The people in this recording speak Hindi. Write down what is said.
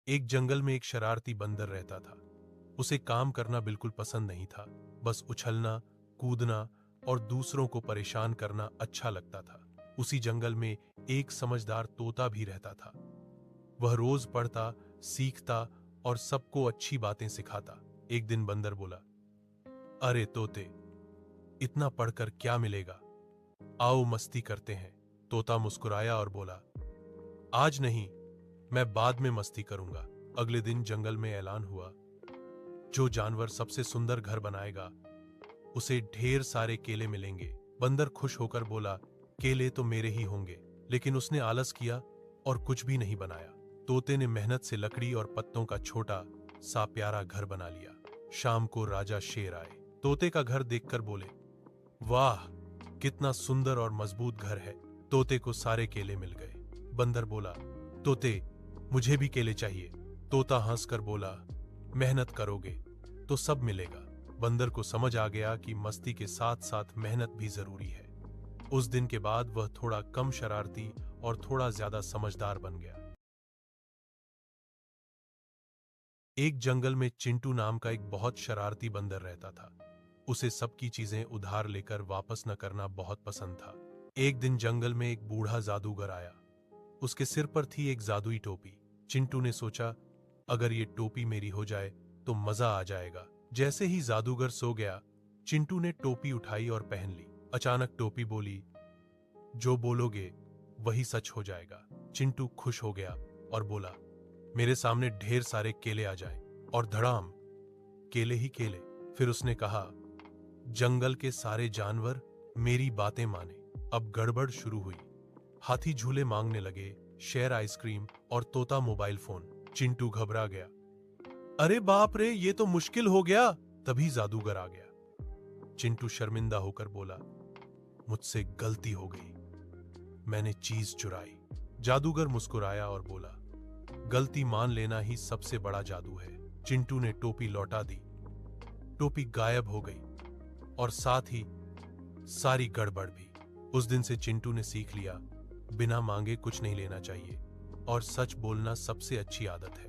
एक जंगल में एक शरारती बंदर रहता था। उसे काम करना बिल्कुल पसंद नहीं था। बस उछलना, कूदना और दूसरों को परेशान करना अच्छा लगता था। उसी जंगल में एक समझदार तोता भी रहता था। वह रोज पढ़ता, सीखता और सबको अच्छी बातें सिखाता। एक दिन बंदर बोला, अरे तोते, इतना पढ़कर क्या मिलेगा? आओ मस्ती करते हैं। तोता मुस्कुराया और बोला, आज नहीं, मैं बाद में मस्ती करूंगा। अगले दिन जंगल में ऐलान हुआ, जो जानवर सबसे सुंदर घर बनाएगा उसे ढेर सारे केले मिलेंगे। बंदर खुश होकर बोला, केले तो मेरे ही होंगे। लेकिन उसने आलस किया और कुछ भी नहीं बनाया। तोते ने मेहनत से लकड़ी और पत्तों का छोटा सा प्यारा घर बना लिया। शाम को राजा शेर आए। तोते का घर देखकर बोले, वाह, कितना सुंदर और मजबूत घर है। तोते को सारे केले मिल गए। बंदर बोला, तोते, मुझे भी केले चाहिए। तोता हंसकर बोला, मेहनत करोगे तो सब मिलेगा। बंदर को समझ आ गया कि मस्ती के साथ साथ मेहनत भी जरूरी है। उस दिन के बाद वह थोड़ा कम शरारती और थोड़ा ज्यादा समझदार बन गया। एक जंगल में चिंटू नाम का एक बहुत शरारती बंदर रहता था। उसे सबकी चीजें उधार लेकर वापस न करना बहुत पसंद था। एक दिन जंगल में एक बूढ़ा जादूगर आया। उसके सिर पर थी एक जादुई टोपी। चिंटू ने सोचा, अगर ये टोपी मेरी हो जाए तो मजा आ जाएगा। जैसे ही जादूगर सो गया, चिंटू ने टोपी उठाई और पहन ली। अचानक टोपी बोली, जो बोलोगे वही सच हो जाएगा। चिंटू खुश हो गया और बोला, मेरे सामने ढेर सारे केले आ जाए। और धड़ाम, केले ही केले। फिर उसने कहा, जंगल के सारे जानवर मेरी बातें माने। अब गड़बड़ शुरू हुई। हाथी झूले मांगने लगे, शेर आइसक्रीम और तोता मोबाइल फोन। चिंटू घबरा गया। अरे बाप रे, ये तो मुश्किल हो गया। तभी जादूगर आ गया। चिंटू शर्मिंदा होकर बोला, मुझसे गलती हो गई, मैंने चीज चुराई। जादूगर मुस्कुराया और बोला, गलती मान लेना ही सबसे बड़ा जादू है। चिंटू ने टोपी लौटा दी। टोपी गायब हो गई और साथ ही सारी गड़बड़ भी। उस दिन से चिंटू ने सीख लिया, बिना मांगे कुछ नहीं लेना चाहिए और सच बोलना सबसे अच्छी आदत है।